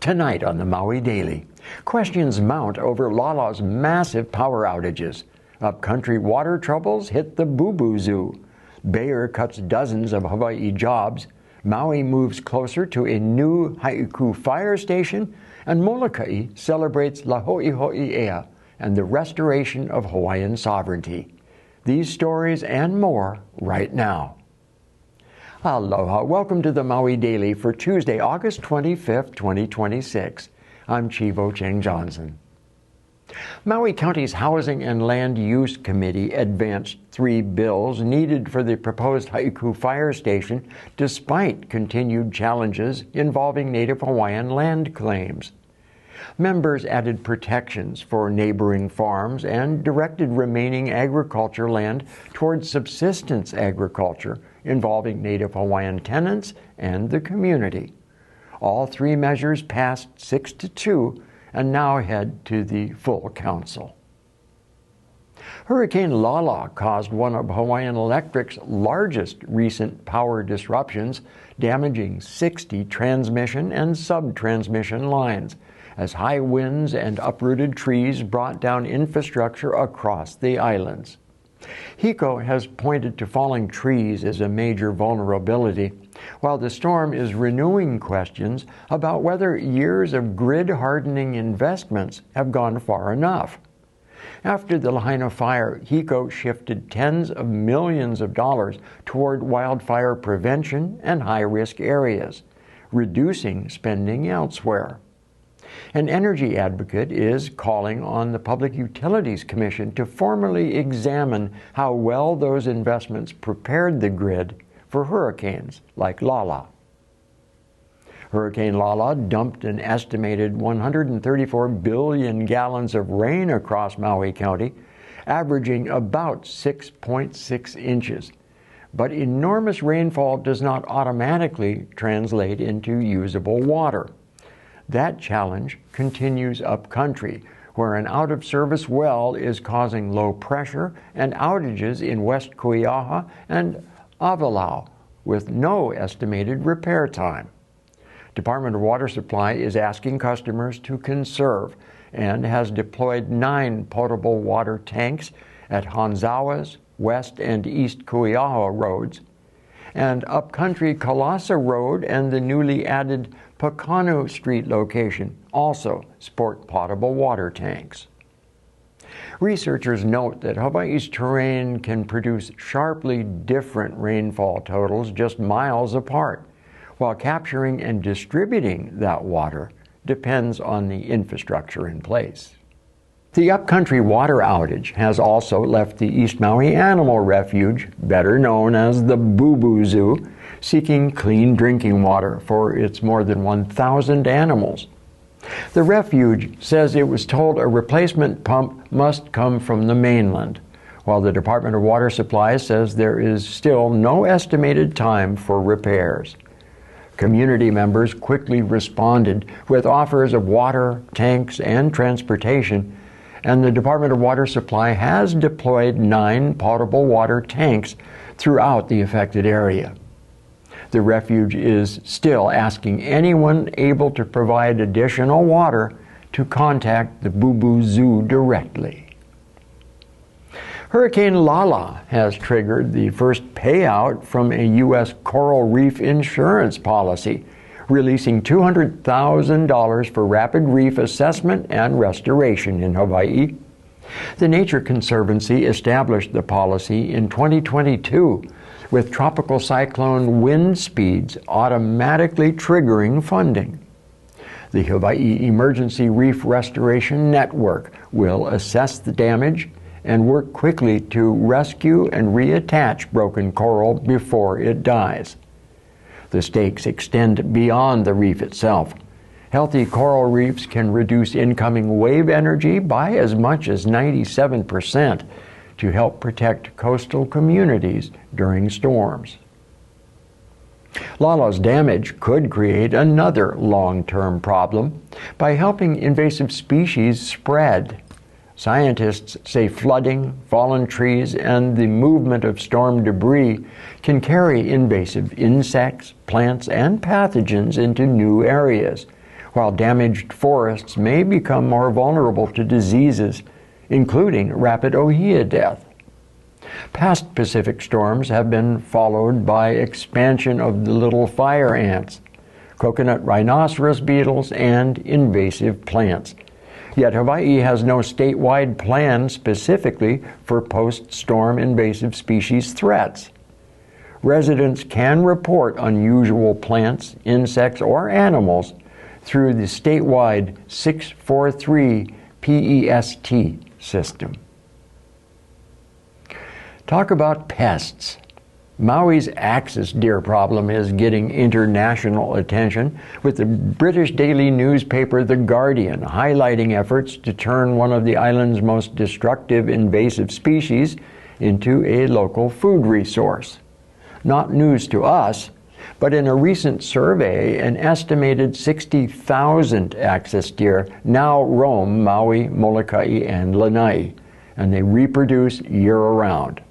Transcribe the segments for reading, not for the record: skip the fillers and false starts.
Tonight on the Maui Daily, questions mount over Lala's massive power outages. Upcountry water troubles hit the Boo-Boo Zoo. Bayer cuts dozens of Hawaiʻi jobs. Maui moves closer to a new Haʻikū fire station. And Molokaʻi celebrates La Hoʻihoʻi Ea and the restoration of Hawaiian sovereignty. These stories and more right now. Aloha, welcome to the Maui Daily for Tuesday, August 25th, 2026. I'm Chivo Cheng Johnson. Maui County's Housing and Land Use Committee advanced 3 bills needed for the proposed Haʻikū fire station despite continued challenges involving Native Hawaiian land claims. Members added protections for neighboring farms and directed remaining agriculture land towards subsistence agriculture involving Native Hawaiian tenants and the community. All 3 measures passed 6-2 and now head to the full council. Hurricane Lala caused one of Hawaiian Electric's largest recent power disruptions, damaging 60 transmission and sub-transmission lines, as high winds and uprooted trees brought down infrastructure across the islands. HECO has pointed to falling trees as a major vulnerability, while the storm is renewing questions about whether years of grid-hardening investments have gone far enough. After the Lahaina fire, HECO shifted tens of millions of dollars toward wildfire prevention and high-risk areas, reducing spending elsewhere. An energy advocate is calling on the Public Utilities Commission to formally examine how well those investments prepared the grid for hurricanes like Lala. Hurricane Lala dumped an estimated 134 billion gallons of rain across Maui County, averaging about 6.6 inches. But enormous rainfall does not automatically translate into usable water. That challenge continues upcountry, where an out-of-service well is causing low pressure and outages in West Kuiaha and Avalao, with no estimated repair time. Department of Water Supply is asking customers to conserve and has deployed 9 potable water tanks at Hanzawa's West and East Kuiaha roads, and Upcountry Kalasa Road and the newly added Pono Street location also sport potable water tanks. Researchers note that Hawaii's terrain can produce sharply different rainfall totals just miles apart, while capturing and distributing that water depends on the infrastructure in place. The Upcountry water outage has also left the East Maui Animal Refuge, better known as the Boo-Boo Zoo, seeking clean drinking water for its more than 1,000 animals. The refuge says it was told a replacement pump must come from the mainland, while the Department of Water Supply says there is still no estimated time for repairs. Community members quickly responded with offers of water, tanks, and transportation, and the Department of Water Supply has deployed 9 potable water tanks throughout the affected area. The refuge is still asking anyone able to provide additional water to contact the Boo-Boo Zoo directly. Hurricane Lala has triggered the first payout from a U.S. coral reef insurance policy, releasing $200,000 for rapid reef assessment and restoration in Hawaii. The Nature Conservancy established the policy in 2022, with tropical cyclone wind speeds automatically triggering funding. The Hawaii Emergency Reef Restoration Network will assess the damage and work quickly to rescue and reattach broken coral before it dies. The stakes extend beyond the reef itself. Healthy coral reefs can reduce incoming wave energy by as much as 97% to help protect coastal communities during storms. Lala's damage could create another long-term problem by helping invasive species spread. Scientists say flooding, fallen trees, and the movement of storm debris can carry invasive insects, plants, and pathogens into new areas, while damaged forests may become more vulnerable to diseases, including rapid ohia death. Past Pacific storms have been followed by expansion of the little fire ants, coconut rhinoceros beetles, and invasive plants. Yet Hawaii has no statewide plan specifically for post-storm invasive species threats. Residents can report unusual plants, insects, or animals through the statewide 643 PEST system. Talk about pests. Maui's axis deer problem is getting international attention, with the British daily newspaper The Guardian highlighting efforts to turn one of the island's most destructive invasive species into a local food resource. Not news to us, but in a recent survey, an estimated 60,000 axis deer now roam Maui, Molokaʻi, and Lanai, and they reproduce year-round.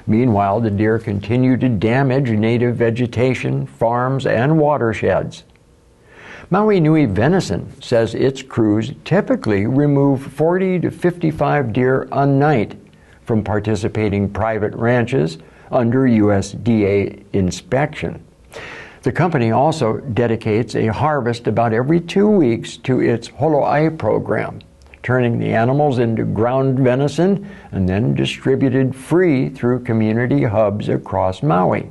Meanwhile, the deer continue to damage native vegetation, farms, and watersheds. Maui Nui Venison says its crews typically remove 40 to 55 deer a night from participating private ranches under USDA inspection. The company also dedicates a harvest about every 2 weeks to its Holoʻai program, turning the animals into ground venison and then distributed free through community hubs across Maui.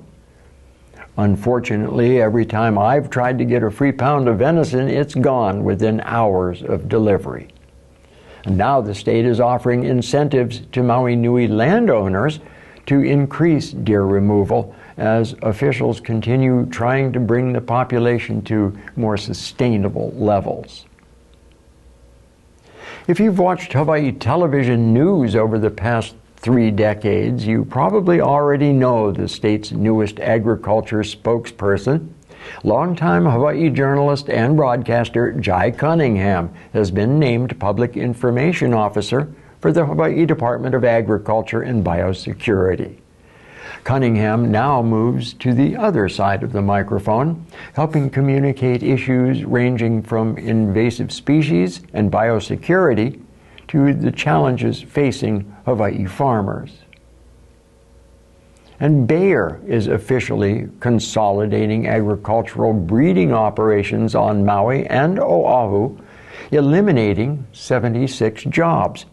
Unfortunately, every time I've tried to get a free pound of venison, it's gone within hours of delivery. And now the state is offering incentives to Maui Nui landowners to increase deer removal as officials continue trying to bring the population to more sustainable levels. If you've watched Hawaii television news over the past 3 decades, you probably already know the state's newest agriculture spokesperson. Longtime Hawaii journalist and broadcaster Jai Cunningham has been named Public Information Officer for the Hawaii Department of Agriculture and Biosecurity. Cunningham now moves to the other side of the microphone, helping communicate issues ranging from invasive species and biosecurity to the challenges facing Hawaii farmers. And Bayer is officially consolidating agricultural breeding operations on Maui and Oahu, eliminating 76 jobs,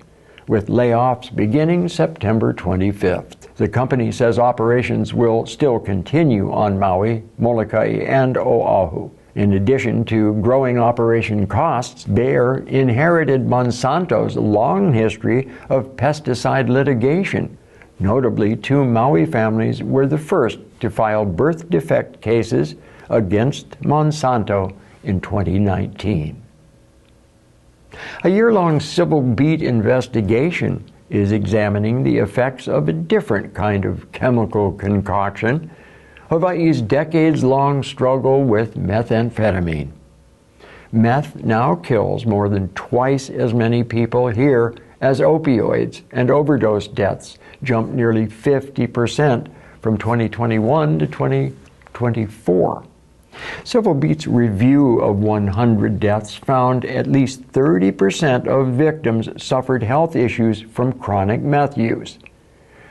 with layoffs beginning September 25th. The company says operations will still continue on Maui, Molokaʻi, and Oahu. In addition to growing operation costs, Bayer inherited Monsanto's long history of pesticide litigation. Notably, 2 Maui families were the first to file birth defect cases against Monsanto in 2019. A year-long civil beat investigation is examining the effects of a different kind of chemical concoction, Hawaii's decades-long struggle with methamphetamine. Meth now kills more than twice as many people here as opioids, and overdose deaths jumped nearly 50% from 2021 to 2024. Civil Beat's review of 100 deaths found at least 30% of victims suffered health issues from chronic meth use.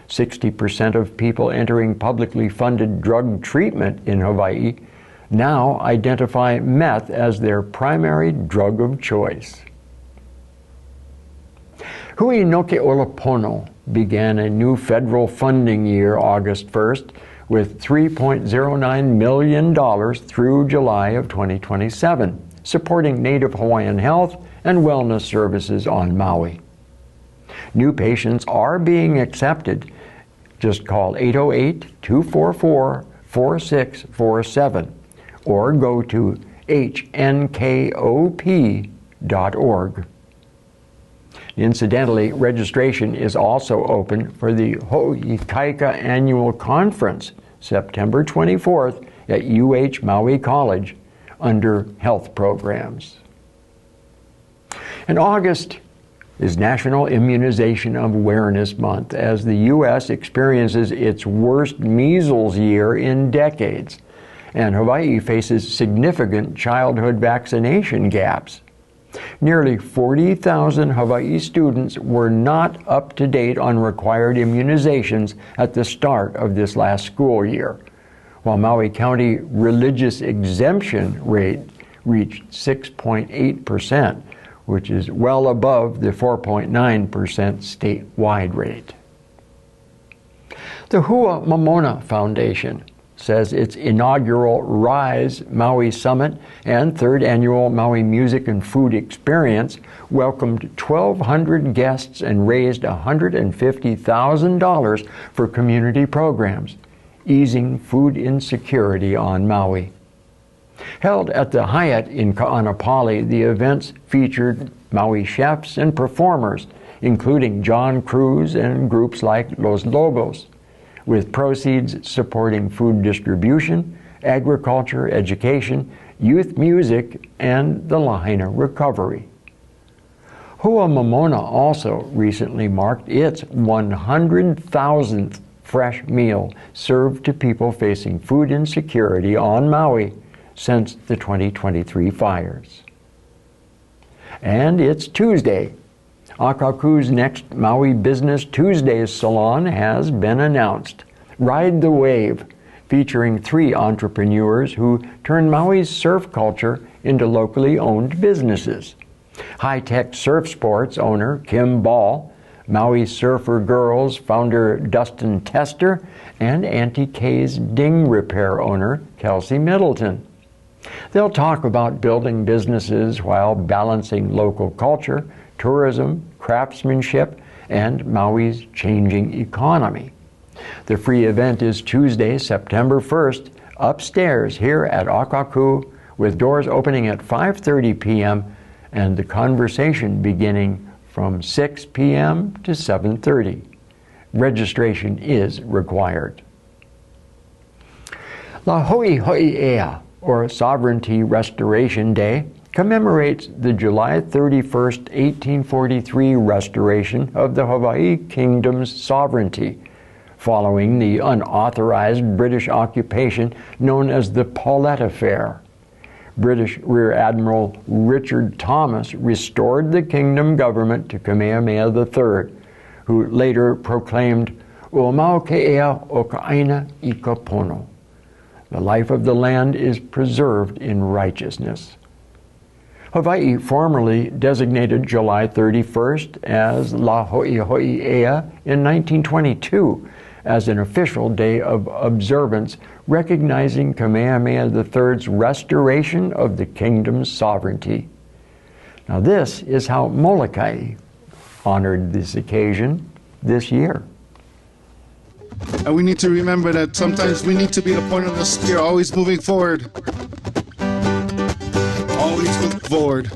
60% of people entering publicly funded drug treatment in Hawaii now identify meth as their primary drug of choice. Hui no ke ola Pono began a new federal funding year August 1st with $3.09 million through July of 2027, supporting Native Hawaiian health and wellness services on Maui. New patients are being accepted. Just call 808-244-4647 or go to hnkop.org. Incidentally, registration is also open for the Hoʻikaika Annual Conference, September 24th at UH Maui College under Health Programs. In August is National Immunization Awareness Month as the U.S. experiences its worst measles year in decades. and Hawaii faces significant childhood vaccination gaps. Nearly 40,000 Hawaii students were not up to date on required immunizations at the start of this last school year, while Maui County religious exemption rate reached 6.8%, which is well above the 4.9% statewide rate. The Hua Momona Foundation says its inaugural Rise Maui Summit and third annual Maui Music and Food Experience welcomed 1,200 guests and raised $150,000 for community programs, easing food insecurity on Maui. Held at the Hyatt in Ka'anapali, the events featured Maui chefs and performers, including John Cruz and groups like Los Lobos, with proceeds supporting food distribution, agriculture, education, youth music, and the Lahaina recovery. Hua Momona also recently marked its 100,000th fresh meal served to people facing food insecurity on Maui since the 2023 fires. And it's Tuesday. Akakū's next Maui Business Tuesdays salon has been announced. Ride the Wave, featuring 3 entrepreneurs who turn Maui's surf culture into locally owned businesses. High-Tech Surf Sports owner Kim Ball, Maui Surfer Girls founder Dustin Tester, and Auntie Kay's Ding Repair owner Kelsey Middleton. They'll talk about building businesses while balancing local culture, tourism, craftsmanship, and Maui's changing economy. The free event is Tuesday, September 1st, upstairs here at Akakū, with doors opening at 5:30 p.m. and the conversation beginning from 6 p.m. to 7:30. Registration is required. La Hoʻihoʻi Ea, or Sovereignty Restoration Day, commemorates the July 31st, 1843 restoration of the Hawaii Kingdom's sovereignty, following the unauthorized British occupation known as the Paulette Affair. British Rear Admiral Richard Thomas restored the kingdom government to Kamehameha III, who later proclaimed, "Ua Molokaʻi o ka aina I ka Pono." The life of the land is preserved in righteousness. Hawaii formally designated July 31st as La Hoʻihoʻi Ea in 1922 as an official day of observance recognizing Kamehameha III's restoration of the kingdom's sovereignty. Now this is how Molokaʻi honored this occasion this year. And we need to remember that sometimes we need to be the point of the spear, always moving forward. Always look forward.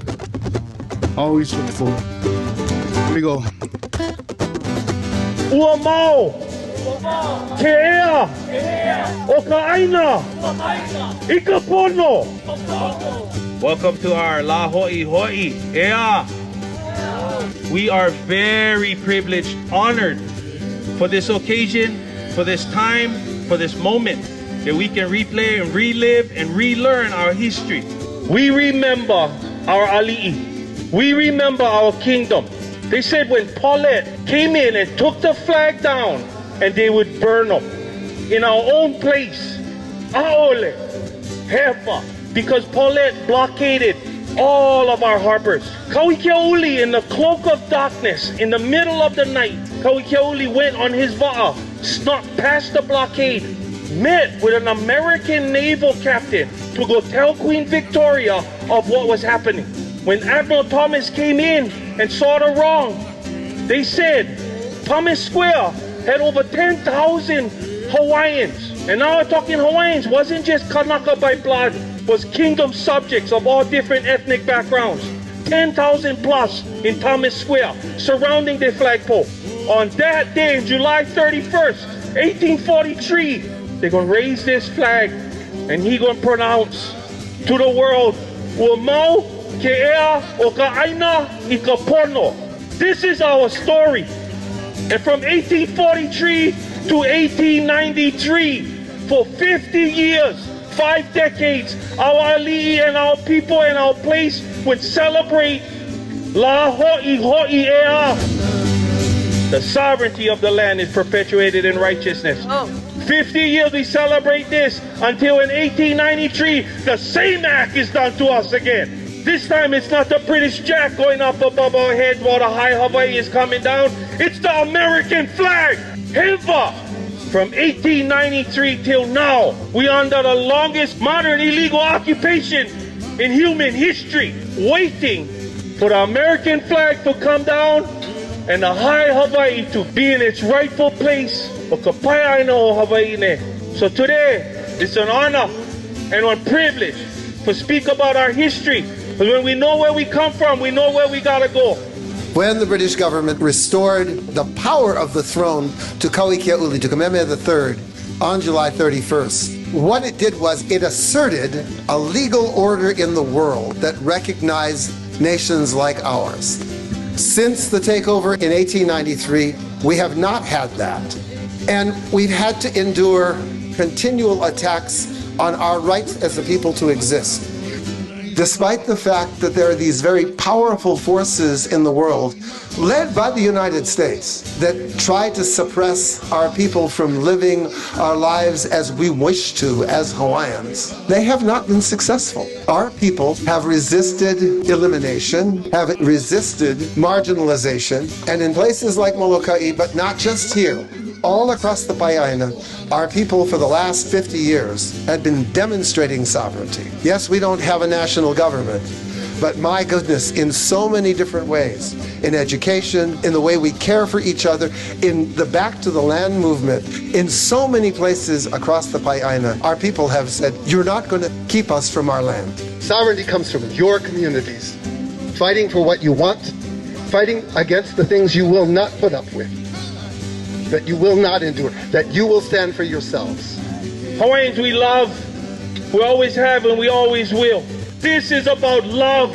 Always look forward. Here we go. Ua mau ke ea o ka aina I ka pono. Welcome to our La Hoʻihoʻi Ea. We are very privileged, honored for this occasion, for this time, for this moment, that we can replay and relive and relearn our history. We remember our ali'i. We remember our kingdom. They said when Paulette came in and took the flag down, and they would burn them in our own place. Aole, Hefa, because Paulette blockaded all of our harbors. Kauikeauli, in the cloak of darkness, in the middle of the night, Kauikeauli went on his va'a, snuck past the blockade, met with an American naval captain to go tell Queen Victoria of what was happening. When Admiral Thomas came in and saw the wrong, they said Thomas Square had over 10,000 Hawaiians. And now we're talking Hawaiians, wasn't just Kanaka by blood, was kingdom subjects of all different ethnic backgrounds. 10,000 plus in Thomas Square, surrounding the flagpole. On that day, July 31st, 1843, they're gonna raise this flag, and he gonna pronounce to the world, "Ua mau ke ea o ka aina I ka pono." This is our story. And from 1843 to 1893, for 50 years, 5 decades, our ali'i and our people and our place would celebrate La Hoʻihoʻi Ea. The sovereignty of the land is perpetuated in righteousness. 50 years we celebrate this until in 1893 the same act is done to us again. This time it's not the British Jack going up above our head while the high Hawaii is coming down. It's the American flag. Hiva! From 1893 till now, we are under the longest modern illegal occupation in human history, waiting for the American flag to come down and the high Hawaii to be in its rightful place. So today, it's an honor and a privilege to speak about our history. Because when we know where we come from, we know where we gotta go. When the British government restored the power of the throne to Kauikeaʻuli, to Kamehameha III, on July 31st, what it did was it asserted a legal order in the world that recognized nations like ours. Since the takeover in 1893, we have not had that. And we've had to endure continual attacks on our rights as a people to exist. Despite the fact that there are these very powerful forces in the world, led by the United States, that try to suppress our people from living our lives as we wish to as Hawaiians, they have not been successful. Our people have resisted elimination, have resisted marginalization, and in places like Molokaʻi, but not just here, all across the Payout, our people for the last 50 years had been demonstrating sovereignty. Yes, we don't have a national government, but my goodness, in so many different ways, in education, in the way we care for each other, in the Back to the Land movement, in so many places across the Payout, our people have said, you're not going to keep us from our land. Sovereignty comes from your communities, fighting for what you want, fighting against the things you will not put up with, that you will not endure, that you will stand for yourselves. Hawaiians, we love, we always have and we always will. This is about love.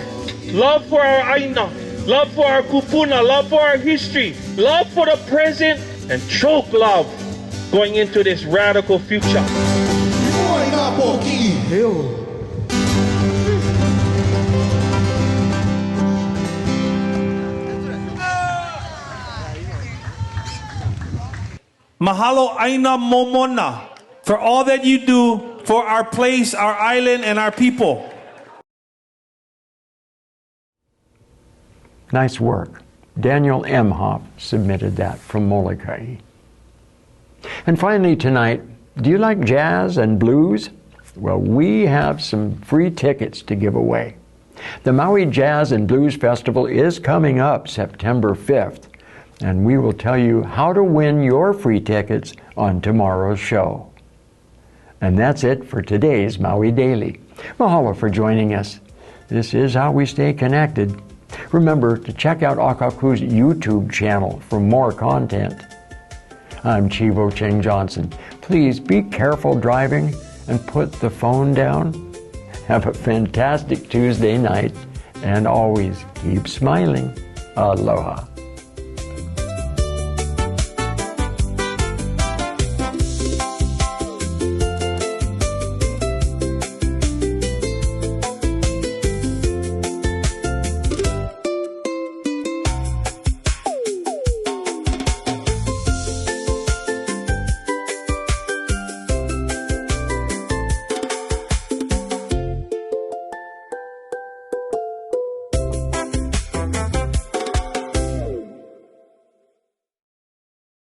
Love for our aina, love for our kupuna, love for our history, love for the present, and choke love going into this radical future. Mahalo aina Momona for all that you do for our place, our island, and our people. Nice work. Daniel Emhoff submitted that from Molokaʻi. And finally tonight, do you like jazz and blues? Well, we have some free tickets to give away. The Maui Jazz and Blues Festival is coming up September 5th, and we will tell you how to win your free tickets on tomorrow's show. And that's it for today's Maui Daily. Mahalo for joining us. This is how we stay connected. Remember to check out Akakū's YouTube channel for more content. I'm Chivo Cheng Johnson. Please be careful driving and put the phone down. Have a fantastic Tuesday night and always keep smiling. Aloha.